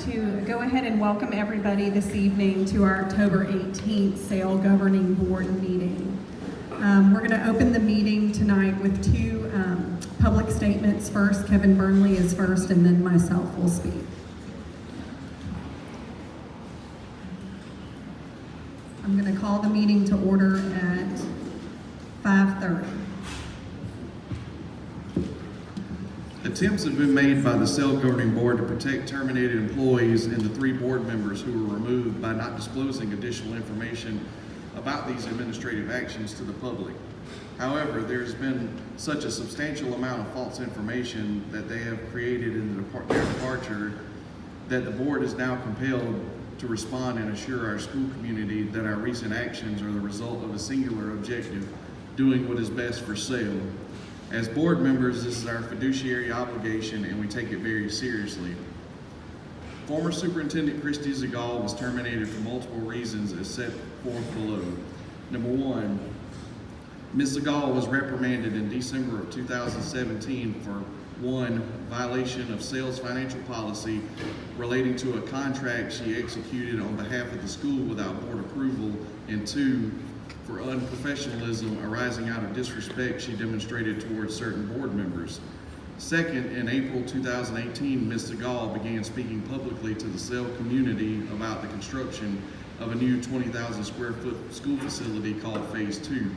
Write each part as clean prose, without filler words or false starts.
to go ahead and welcome everybody this evening to our October 18th SAIL Governing Board meeting. We're going to open the meeting tonight with two public statements. First, Kevin Burnley is first, and then myself will speak. I'm going to call the meeting to order at 5:30. Attempts have been made by the SAIL Governing Board to protect terminated employees and the 3 board members who were removed by not disclosing additional information about these administrative actions to the public. However, there's been such a substantial amount of false information that they have created in their departure that the board is now compelled to respond and assure our school community that our recent actions are the result of a singular objective, doing what is best for SAIL. As board members, this is our fiduciary obligation and we take it very seriously. Former Superintendent Christy Zagal was terminated for multiple reasons as set forth below. Number 1, Ms. Zagal was reprimanded in December of 2017 for 1, violation of SAIL's financial policy relating to a contract she executed on behalf of the school without board approval, and 2, for unprofessionalism arising out of disrespect she demonstrated towards certain board members. Second, in April 2018, Ms. Zagal began speaking publicly to the SAIL community about the construction of a new 20,000 square foot school facility called Phase 2.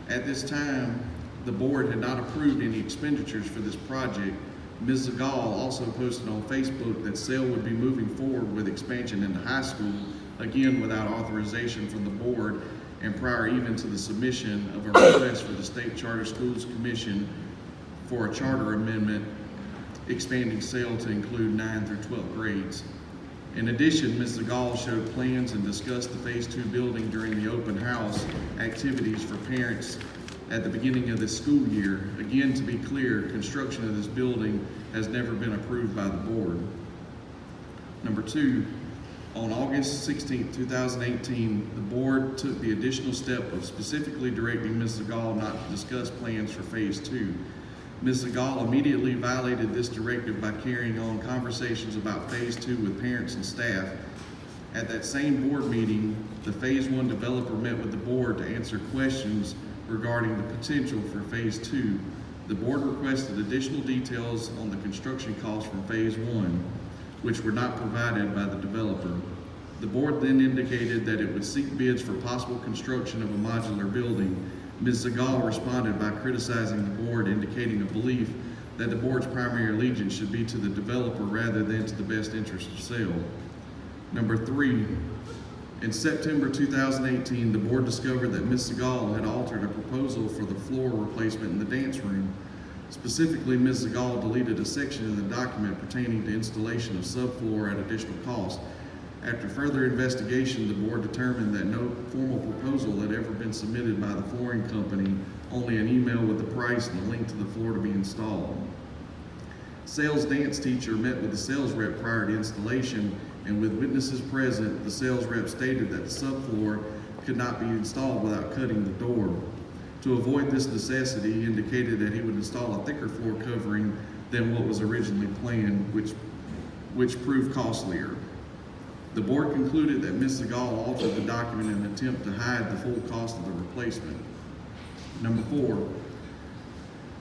At this time, the board had not approved any expenditures for this project. Ms. Zagal also posted on Facebook that SAIL would be moving forward with expansion into high school, again without authorization from the board and prior even to the submission of a request for the State Charter Schools Commission for a charter amendment expanding SAIL to include 9th through 12th grades. In addition, Ms. Zagal showed plans and discussed the Phase 2 building during the open house activities for parents at the beginning of this school year. Again, to be clear, construction of this building has never been approved by the board. Number 2, on August 16, 2018, the board took the additional step of specifically directing Ms. Zagal not to discuss plans for Phase 2. Ms. Zagal immediately violated this directive by carrying on conversations about Phase 2 with parents and staff. At that same board meeting, the Phase 1 developer met with the board to answer questions regarding the potential for Phase 2. The board requested additional details on the construction costs from Phase 1, which were not provided by the developer. The board then indicated that it would seek bids for possible construction of a modular building. Ms. Zagal responded by criticizing the board, indicating a belief that the board's primary allegiance should be to the developer rather than to the best interest of SAIL. Number 3, in September 2018, the board discovered that Ms. Zagal had altered a proposal for the floor replacement in the dance room. Specifically, Ms. Zagal deleted a section in the document pertaining to installation of subfloor at additional cost. After further investigation, the board determined that no formal proposal had ever been submitted by the flooring company, only an email with the price and a link to the floor to be installed. SAIL's dance teacher met with the sales rep prior to installation, and with witnesses present, the sales rep stated that the subfloor could not be installed without cutting the door. To avoid this necessity, he indicated that he would install a thicker floor covering than what was originally planned, which proved costlier. The board concluded that Ms. Zagal altered the document in an attempt to hide the full cost of the replacement. Number 4,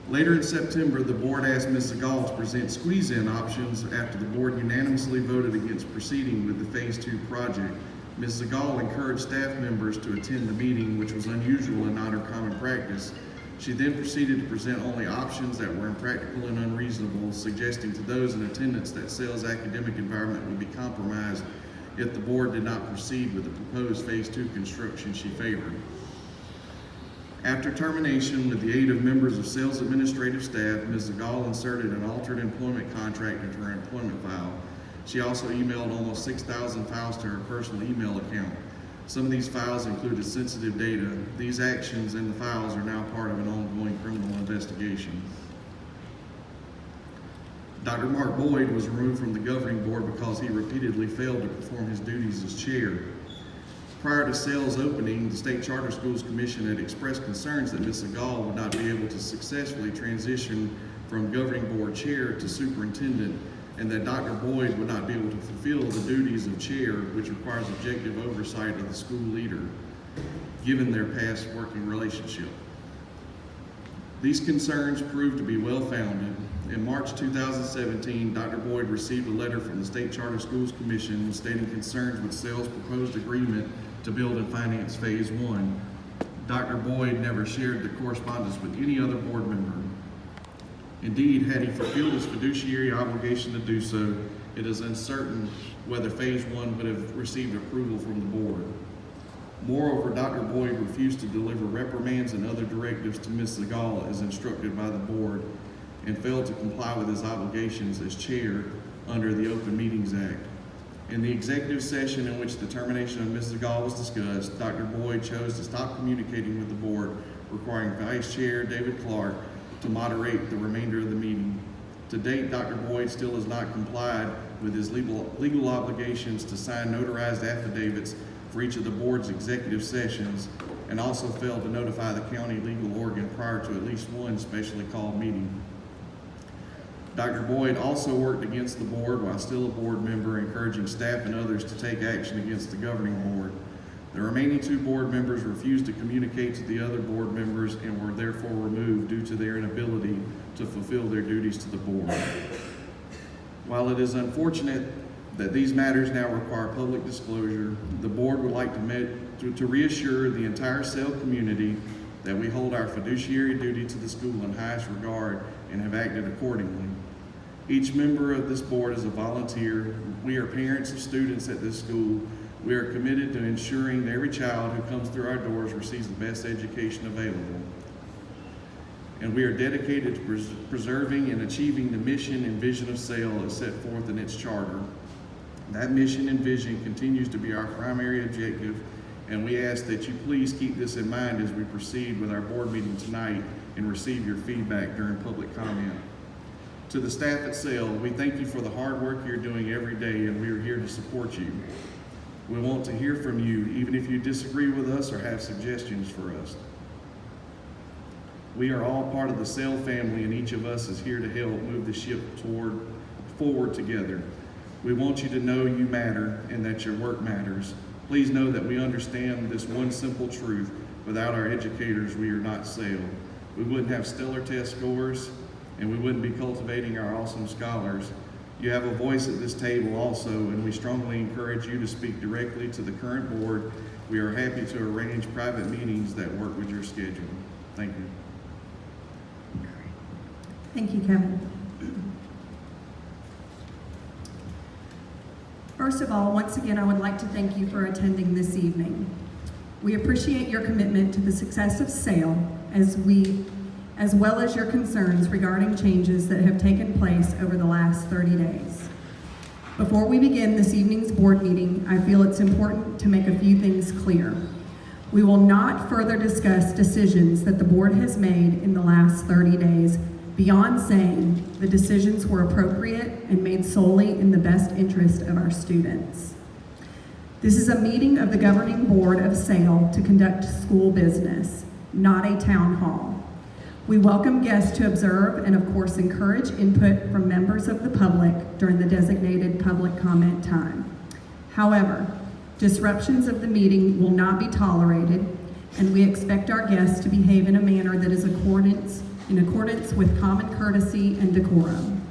later in September, the board asked Ms. Zagal to present squeeze-in options after the board unanimously voted against proceeding with the Phase 2 project. Ms. Zagal encouraged staff members to attend the meeting, which was unusual and not her common practice. She then proceeded to present only options that were impractical and unreasonable, suggesting to those in attendance that SAIL's academic environment would be compromised if the board did not proceed with the proposed Phase 2 construction she favored. After termination, with the aid of members of SAIL's administrative staff, Ms. Zagal inserted an altered employment contract into her employment file. She also emailed almost 6,000 files to her personal email account. Some of these files included sensitive data. These actions and the files are now part of an ongoing criminal investigation. Dr. Mark Boyd was removed from the governing board because he repeatedly failed to perform his duties as chair. Prior to SAIL's opening, the State Charter Schools Commission had expressed concerns that Ms. Zagal would not be able to successfully transition from governing board chair to superintendent and that Dr. Boyd would not be able to fulfill the duties of chair, which requires objective oversight of the school leader, given their past working relationship. These concerns proved to be well-founded. In March 2017, Dr. Boyd received a letter from the State Charter Schools Commission stating concerns with SAIL's proposed agreement to build and finance Phase 1. Dr. Boyd never shared the correspondence with any other board member. Indeed, had he fulfilled his fiduciary obligation to do so, it is uncertain whether Phase 1 would have received approval from the board. Moreover, Dr. Boyd refused to deliver reprimands and other directives to Ms. Zagal as instructed by the board and failed to comply with his obligations as chair under the Open Meetings Act. In the executive session in which the termination of Ms. Zagal was discussed, Dr. Boyd chose to stop communicating with the board, requiring Vice Chair David Clark to moderate the remainder of the meeting. To date, Dr. Boyd still has not complied with his legal obligations to sign notarized affidavits for each of the board's executive sessions, and also failed to notify the county legal organ prior to at least one specially called meeting. Dr. Boyd also worked against the board while still a board member, encouraging staff and others to take action against the governing board. The remaining 2 board members refused to communicate to the other board members and were therefore removed due to their inability to fulfill their duties to the board. While it is unfortunate that these matters now require public disclosure, the board would like to reassure the entire SAIL community that we hold our fiduciary duty to the school in highest regard and have acted accordingly. Each member of this board is a volunteer. We are parents of students at this school. We are committed to ensuring that every child who comes through our doors receives the best education available. And we are dedicated to preserving and achieving the mission and vision of SAIL as set forth in its charter. That mission and vision continues to be our primary objective, and we ask that you please keep this in mind as we proceed with our board meeting tonight and receive your feedback during public comment. To the staff at SAIL, we thank you for the hard work you're doing every day, and we are here to support you. We want to hear from you, even if you disagree with us or have suggestions for us. We are all part of the SAIL family, and each of us is here to help move the ship forward together. We want you to know you matter and that your work matters. Please know that we understand this one simple truth: without our educators, we are not SAIL. We wouldn't have stellar test scores, and we wouldn't be cultivating our awesome scholars. You have a voice at this table also, and we strongly encourage you to speak directly to the current board. We are happy to arrange private meetings that work with your schedule. Thank you. Thank you, Kevin. First of all, once again, I would like to thank you for attending this evening. We appreciate your commitment to the success of SAIL as well as your concerns regarding changes that have taken place over the last 30 days. Before we begin this evening's board meeting, I feel it's important to make a few things clear. We will not further discuss decisions that the board has made in the last 30 days beyond saying the decisions were appropriate and made solely in the best interest of our students. This is a meeting of the governing board of SAIL to conduct school business, not a town hall. We welcome guests to observe and of course encourage input from members of the public during the designated public comment time. However, disruptions of the meeting will not be tolerated, and we expect our guests to behave in a manner that is in accordance with common courtesy and decorum.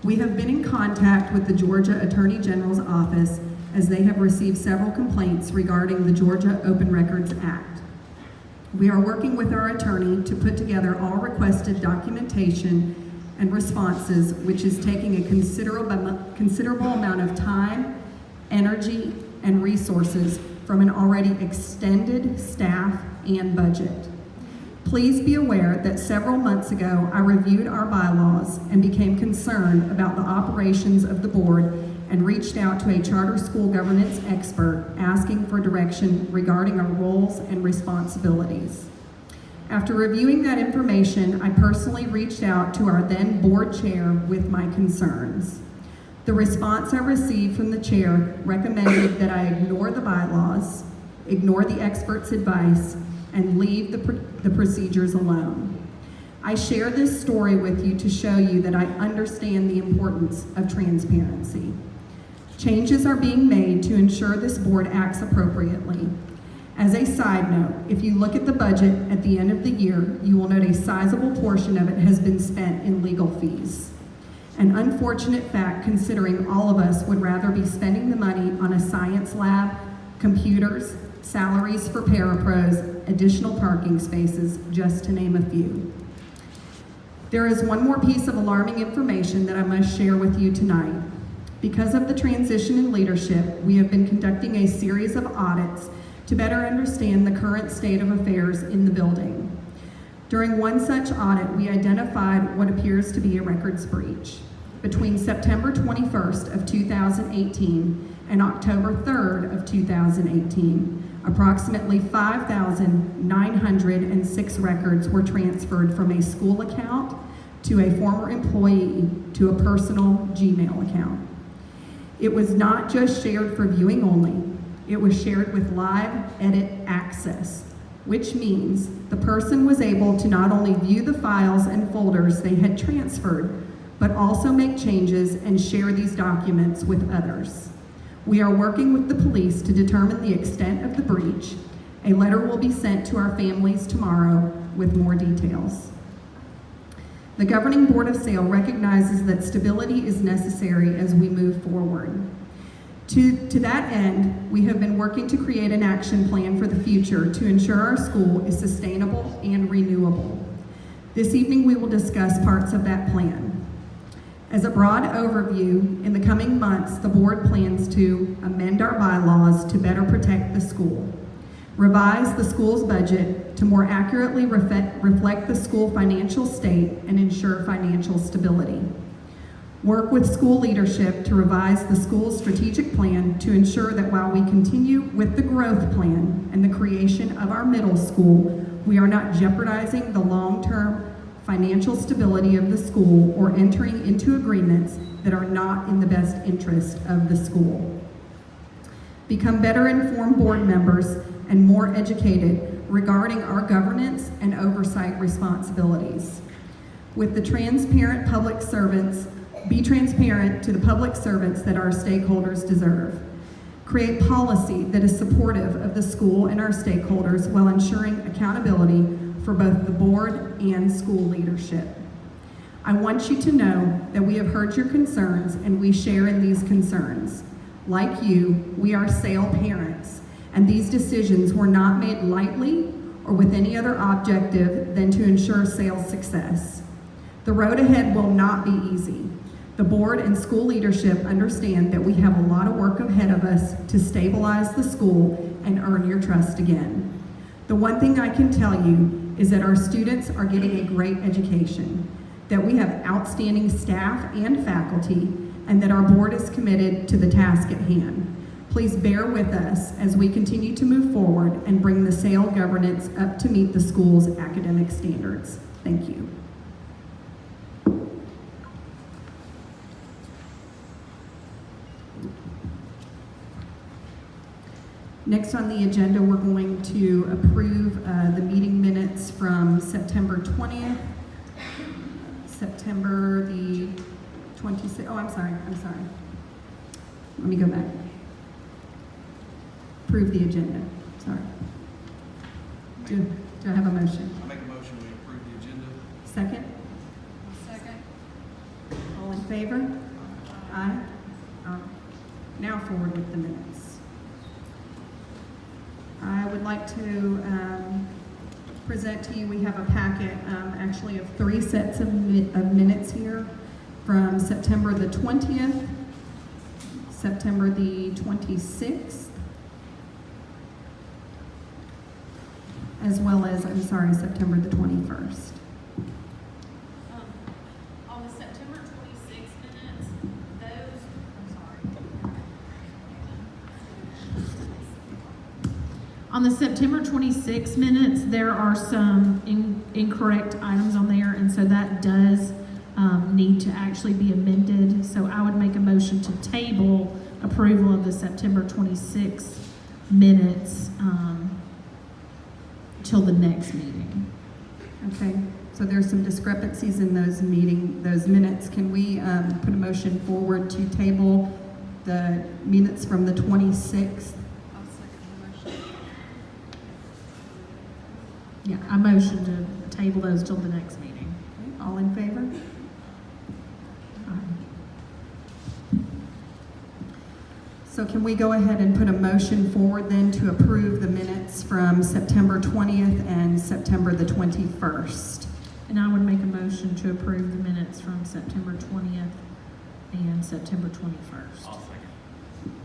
We have been in contact with the Georgia Attorney General's office as they have received several complaints regarding the Georgia Open Records Act. We are working with our attorney to put together all requested documentation and responses, which is taking a considerable amount of time, energy, and resources from an already extended staff and budget. Please be aware that several months ago, I reviewed our bylaws and became concerned about the operations of the board and reached out to a charter school governance expert asking for direction regarding our roles and responsibilities. After reviewing that information, I personally reached out to our then board chair with my concerns. The response I received from the chair recommended that I ignore the bylaws, ignore the expert's advice, and leave the procedures alone. I share this story with you to show you that I understand the importance of transparency. Changes are being made to ensure this board acts appropriately. As a side note, if you look at the budget at the end of the year, you will note a sizable portion of it has been spent in legal fees. An unfortunate fact considering all of us would rather be spending the money on a science lab, computers, salaries for parapros, additional parking spaces, just to name a few. There is one more piece of alarming information that I must share with you tonight. Because of the transition in leadership, we have been conducting a series of audits to better understand the current state of affairs in the building. During one such audit, we identified what appears to be a records breach. Between September 21st of 2018 and October 3rd of 2018, approximately 5,906 records were transferred from a school account to a former employee to a personal Gmail account. It was not just shared for viewing only, it was shared with live edit access, which means the person was able to not only view the files and folders they had transferred, but also make changes and share these documents with others. We are working with the police to determine the extent of the breach. A letter will be sent to our families tomorrow with more details. The Governing Board of SAIL recognizes that stability is necessary as we move forward. To that end, we have been working to create an action plan for the future to ensure our school is sustainable and renewable. This evening we will discuss parts of that plan. As a broad overview, in the coming months, the board plans to amend our bylaws to better protect the school, revise the school's budget to more accurately reflect the school financial state and ensure financial stability, work with school leadership to revise the school's strategic plan to ensure that while we continue with the growth plan and the creation of our middle school, we are not jeopardizing the long-term financial stability of the school or entering into agreements that are not in the best interest of the school. Become better informed board members and more educated regarding our governance and oversight responsibilities. With the transparent public servants, be transparent to the public servants that our stakeholders deserve. Create policy that is supportive of the school and our stakeholders while ensuring accountability for both the board and school leadership. I want you to know that we have heard your concerns and we share in these concerns. Like you, we are SAIL parents, and these decisions were not made lightly or with any other objective than to ensure SAIL's success. The road ahead will not be easy. The board and school leadership understand that we have a lot of work ahead of us to stabilize the school and earn your trust again. The one thing I can tell you is that our students are getting a great education, that we have outstanding staff and faculty, and that our board is committed to the task at hand. Please bear with us as we continue to move forward and bring the SAIL governance up to meet the school's academic standards. Thank you. Next on the agenda, we're going to approve the meeting minutes from September 20th, September the 26th. Oh, I'm sorry. Let me go back. Approve the agenda. Sorry. Do I have a motion? I make a motion we approve the agenda. Second? Second. All in favor? Aye. Now forward with the minutes. I would like to present to you, we have a packet actually of 3 sets of minutes here from September the 20th, September the 26th, as well as, September the 21st. On the September 26 minutes, On the September 26 minutes, there are some incorrect items on there, and so that does need to actually be amended. So I would make a motion to table approval of the September 26 minutes till the next meeting. Okay, So there's some discrepancies in those minutes. Can we put a motion forward to table the minutes from the 26th? I'll second the motion. Yeah, I motion to table those till the next meeting. All in favor? So can we go ahead and put a motion forward then to approve the minutes from September 20th and September the 21st? And I would make a motion to approve the minutes from September 20th and September 21st. I'll second.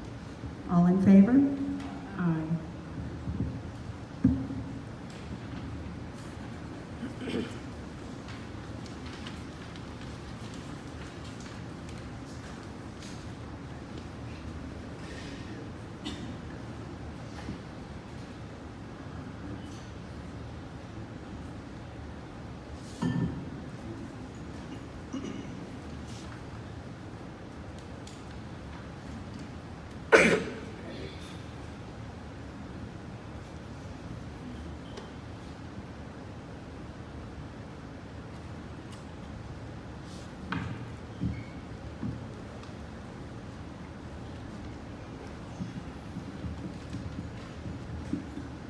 All in favor? Aye.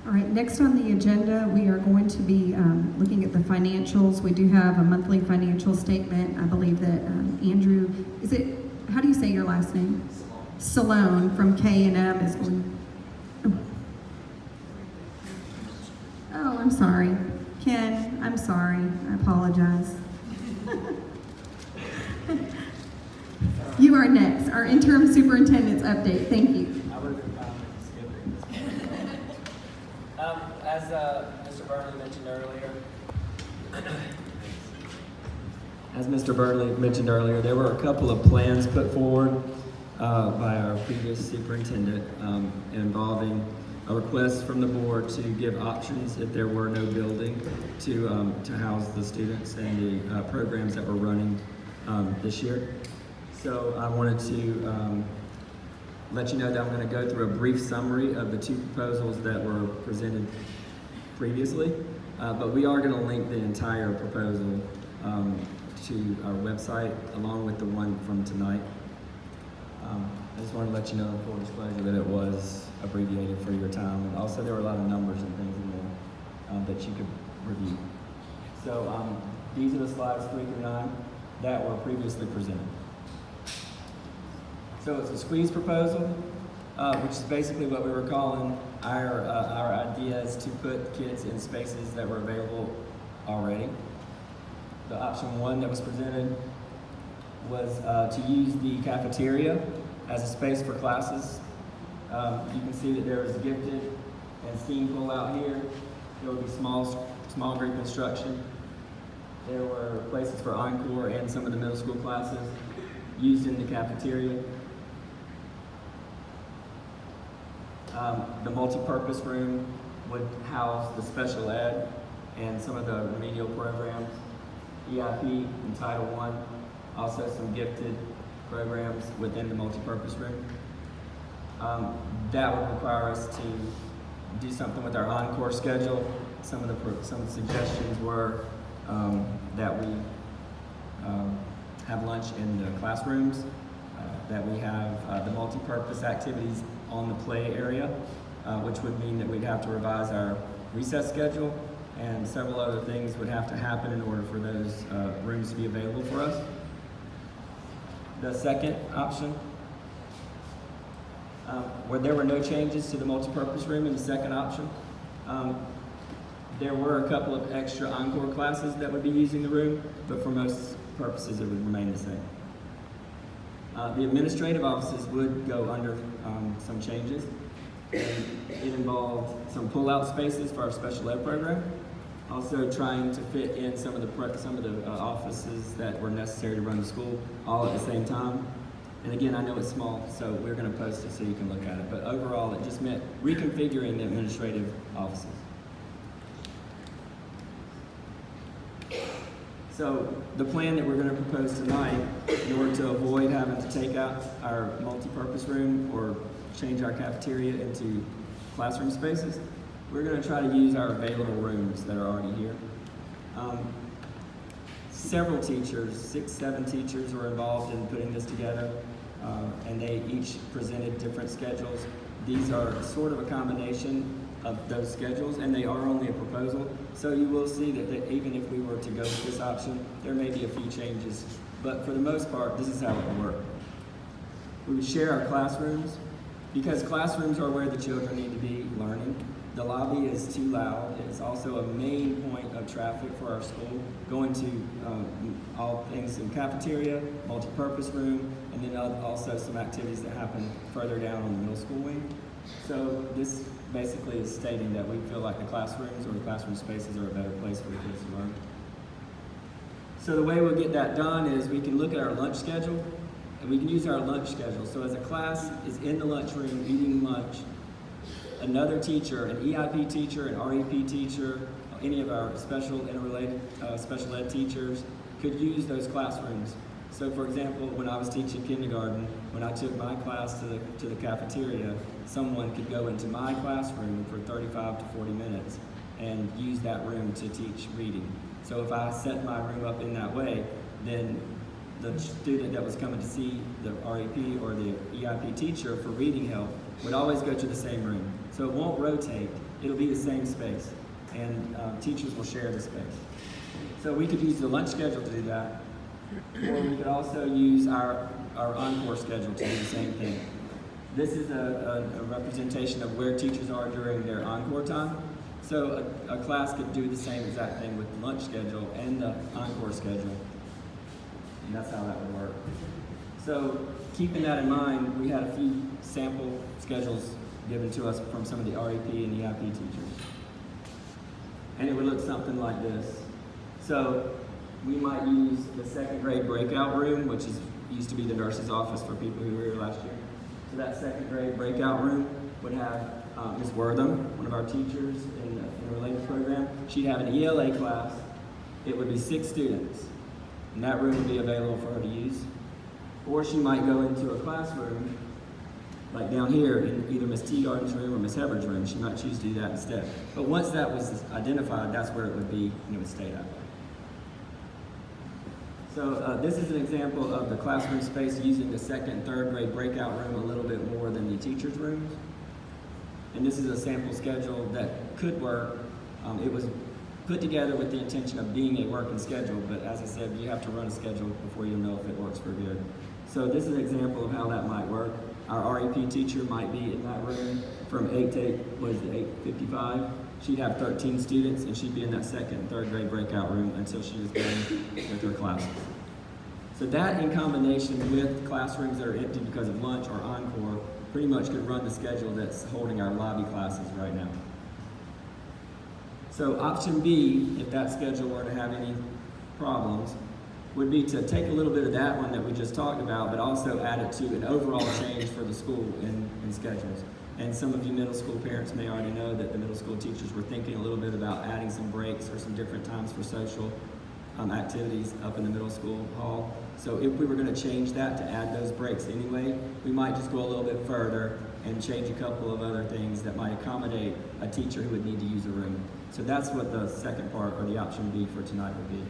All right, next on the agenda, we are going to be looking at the financials. We do have a monthly financial statement. I believe that Andrew, how do you say your last name? Salone from K&M is going. Oh, I'm sorry. Ken, I'm sorry. I apologize. You are next. Our interim superintendent's update. Thank you. I would have been fine with skipping this. As Mr. Burnley mentioned earlier, there were a couple of plans put forward by our previous superintendent involving a request from the board to give options if there were no building to house the students and the programs that were running this year. So I wanted to let you know that I'm going to go through a brief summary of the two proposals that were presented previously, but we are going to link the entire proposal to our website along with the one from tonight. I just wanted to let you know in full disclosure that it was abbreviated for your time, and also there were a lot of numbers and things in there that you could review. So these are the slides 3 through 9 that were previously presented. So it's a squeeze proposal, which is basically what we were calling our idea is to put kids in spaces that were available already. The option 1 that was presented was to use the cafeteria as a space for classes. You can see that there is gifted and STEAM pull out here. There will be small group instruction. There were places for Encore and some of the middle school classes used in the cafeteria. The multi-purpose room would house the special ed and some of the remedial programs, EIP and Title I, also some gifted programs within the multi-purpose room. That would require us to do something with our Encore schedule. Some suggestions were that we have lunch in the classrooms, that we have the multi-purpose activities on the play area, which would mean that we'd have to revise our recess schedule, and several other things would have to happen in order for those rooms to be available for us. The second option, where there were no changes to the multi-purpose room in the second option, there were a couple of extra Encore classes that would be using the room, but for most purposes it would remain the same. The administrative offices would go under some changes. And it involved some pull-out spaces for our special ed program. Also trying to fit in some of the offices that were necessary to run the school all at the same time. And again, I know it's small, so we're going to post it so you can look at it. But overall, it just meant reconfiguring the administrative offices. So the plan that we're going to propose tonight, in order to avoid having to take out our multi-purpose room or change our cafeteria into classroom spaces, we're going to try to use our available rooms that are already here. several teachers, 6, 7 teachers were involved in putting this together, and they each presented different schedules. These are sort of a combination of those schedules, and they are only a proposal. So you will see that even if we were to go with this option, there may be a few changes, but for the most part, this is how it will work. We would share our classrooms, because classrooms are where the children need to be learning. The lobby is too loud. It's also a main point of traffic for our school, going to all things in cafeteria, multi-purpose room, and then also some activities that happen further down on the middle school wing. So this basically is stating that we feel like the classrooms or the classroom spaces are a better place for the kids to learn. So the way we'll get that done is we can look at our lunch schedule, and we can use our lunch schedule. So as a class is in the lunchroom eating lunch, another teacher, an EIP teacher, an REP teacher, any of our special interrelated special ed teachers could use those classrooms. So for example, when I was teaching kindergarten, when I took my class to the cafeteria, someone could go into my classroom for 35 to 40 minutes and use that room to teach reading. So if I set my room up in that way, then the student that was coming to see the REP or the EIP teacher for reading help would always go to the same room. So it won't rotate, it'll be the same space, and teachers will share the space. So we could use the lunch schedule to do that, or we could also use our encore schedule to do the same thing. This is a representation of where teachers are during their encore time. So a class could do the same exact thing with the lunch schedule and the encore schedule. And that's how that would work. So keeping that in mind, we had a few sample schedules given to us from some of the REP and EIP teachers. And it would look something like this. So we might use the second grade breakout room, which used to be the nurse's office for people who were here last year. So that second grade breakout room would have Ms. Wortham, one of our teachers in a related program. She'd have an ELA class. It would be 6 students. And that room would be available for her to use. Or she might go into a classroom, like down here in either Ms. Teagarden's room or Ms. Hubbard's room. She might choose to do that instead. But once that was identified, that's where it would be, and it would stay that way. So this is an example of the classroom space using the second and third grade breakout room a little bit more than the teachers' rooms. And this is a sample schedule that could work. It was put together with the intention of being a working schedule, but as I said, you have to run a schedule before you'll know if it works for good. So this is an example of how that might work. Our REP teacher might be in that room from 8 to 8:55. She'd have 13 students, and she'd be in that second and third grade breakout room until she was done with her classes. So that, in combination with classrooms that are empty because of lunch or encore, pretty much could run the schedule that's holding our lobby classes right now. So option B, if that schedule were to have any problems, would be to take a little bit of that one that we just talked about, but also add it to an overall change for the school in schedules. And some of you middle school parents may already know that the middle school teachers were thinking a little bit about adding some breaks or some different times for social activities up in the middle school hall. So if we were going to change that to add those breaks anyway, we might just go a little bit further and change a couple of other things that might accommodate a teacher who would need to use a room. So that's what the second part, or the option B for tonight would be.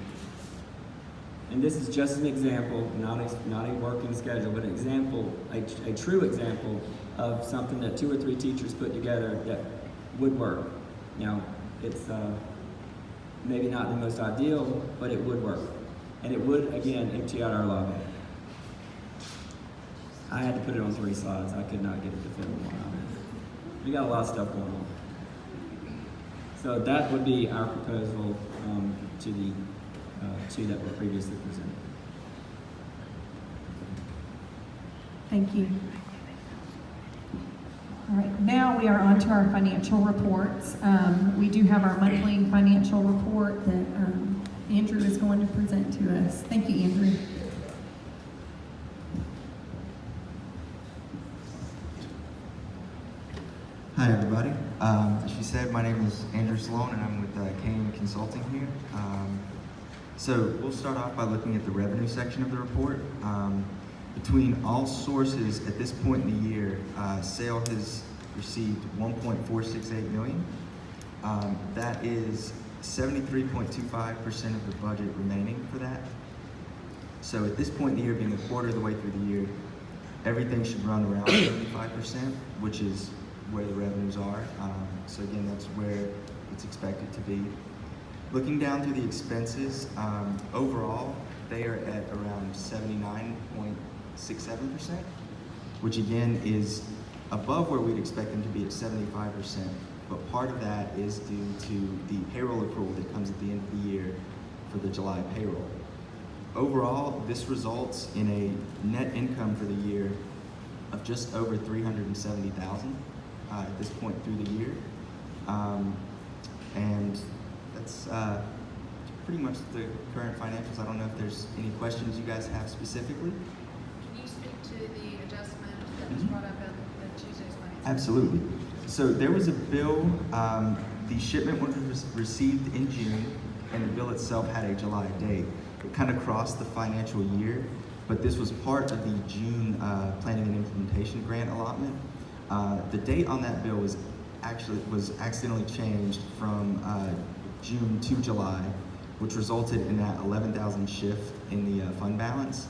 And this is just an example, not a working schedule, but an example, a true example of something that 2 or 3 teachers put together that would work. Now, it's maybe not the most ideal, but it would work. And it would, again, empty out our lobby. I had to put it on 3 slides. I could not get it to fit on one. We got a lot of stuff going on. So that would be our proposal to the 2 that were previously presented. Thank you. All right, now we are on to our financial reports. We do have our monthly financial report that Andrew is going to present to us. Thank you, Andrew. Hi, everybody. As she said, my name is Andrew Sloan, and I'm with Kane Consulting here. So we'll start off by looking at the revenue section of the report. Between all sources at this point in the year, SAIL has received $1.468 million. That is 73.25% of the budget remaining for that. So at this point in the year, being a quarter of the way through the year, everything should run around 75%, which is where the revenues are. So again, that's where it's expected to be. Looking down through the expenses, overall, they are at around 79.67%, which again is above where we'd expect them to be at 75%. But part of that is due to the payroll accrual that comes at the end of the year for the July payroll. Overall, this results in a net income for the year of just over $370,000 at this point through the year. And that's pretty much the current financials. I don't know if there's any questions you guys have specifically. Can you speak to the adjustment that was brought up at Tuesday's finance? Absolutely. So there was a bill, the shipment was received in June, and the bill itself had a July date. It kind of crossed the financial year, but this was part of the June planning and implementation grant allotment. The date on that bill was accidentally changed from June to July, which resulted in that 11,000 shift in the fund balance.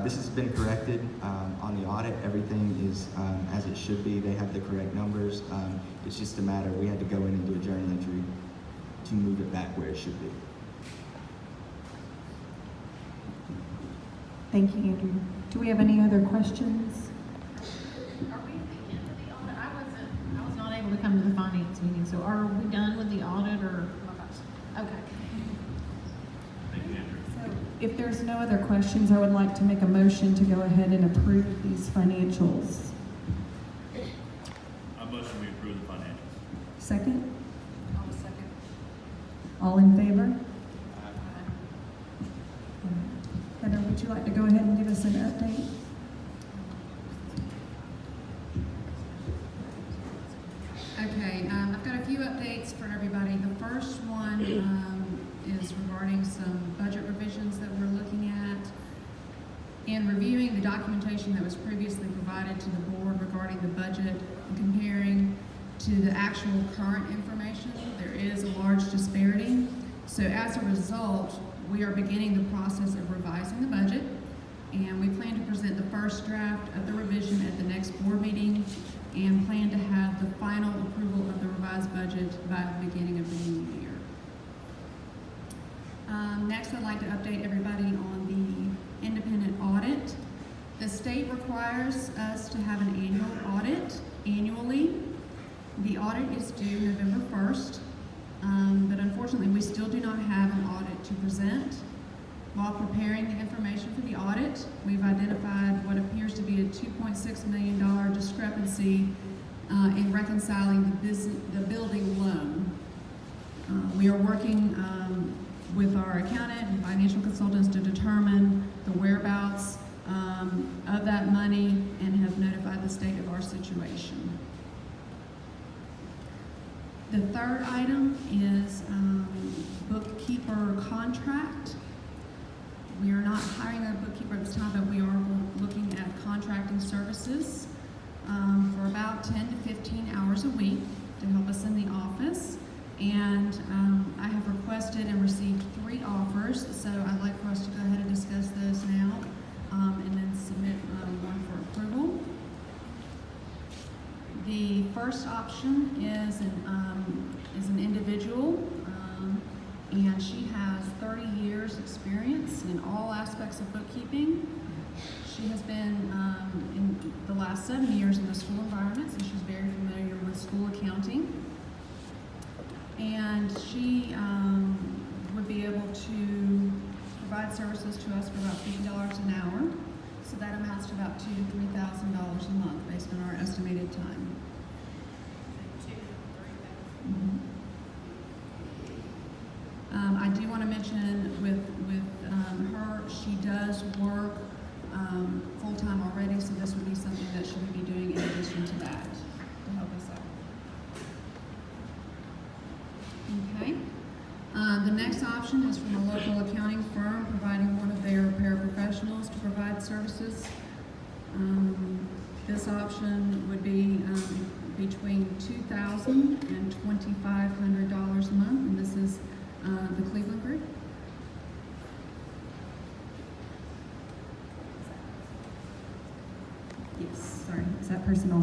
This has been corrected on the audit. Everything is as it should be. They have the correct numbers. It's just a matter, we had to go in and do a journal entry to move it back where it should be. Thank you, Andrew. Do we have any other questions? Are we at the end of the audit? I was not able to come to the finance meeting, so are we done with the audit or? Okay. So if there's no other questions, I would like to make a motion to go ahead and approve these financials. I motion we approve the financials. Second? I'll second. All in favor? Heather, would you like to go ahead and give us an update? Okay, I've got a few updates for everybody. The first one is regarding some budget revisions that we're looking at. In reviewing the documentation that was previously provided to the board regarding the budget and comparing to the actual current information, there is a large disparity. So as a result, we are beginning the process of revising the budget, and we plan to present the first draft of the revision at the next board meeting and plan to have the final approval of the revised budget by the beginning of the new year. Next, I'd like to update everybody on the independent audit. The state requires us to have an annual audit annually. The audit is due November 1st. But unfortunately, we still do not have an audit to present. While preparing the information for the audit, we've identified what appears to be a $2.6 million discrepancy in reconciling the building loan. We are working with our accountant and financial consultants to determine the whereabouts of that money and have notified the state of our situation. The third item is bookkeeper contract. We are not hiring a bookkeeper at this time, but we are looking at contracting services for about 10 to 15 hours a week to help us in the office. And I have requested and received 3 offers, so I'd like for us to go ahead and discuss those now and then submit one for approval. The first option is an individual, and she has 30 years experience in all aspects of bookkeeping. She has been in the last 7 years in the school environment, so she's very familiar with school accounting. And she would be able to provide services to us for about $50 an hour. So that amounts to about $2,000 to $3,000 a month based on our estimated time. I do want to mention with her, she does work full-time already, so this would be something that she would be doing in addition to that to help us out. Okay. The next option is from a local accounting firm providing one of their paraprofessionals to provide services. This option would be between $2,000 and $2,500 a month, and this is The Cleveland Group? Yes, sorry, is that personnel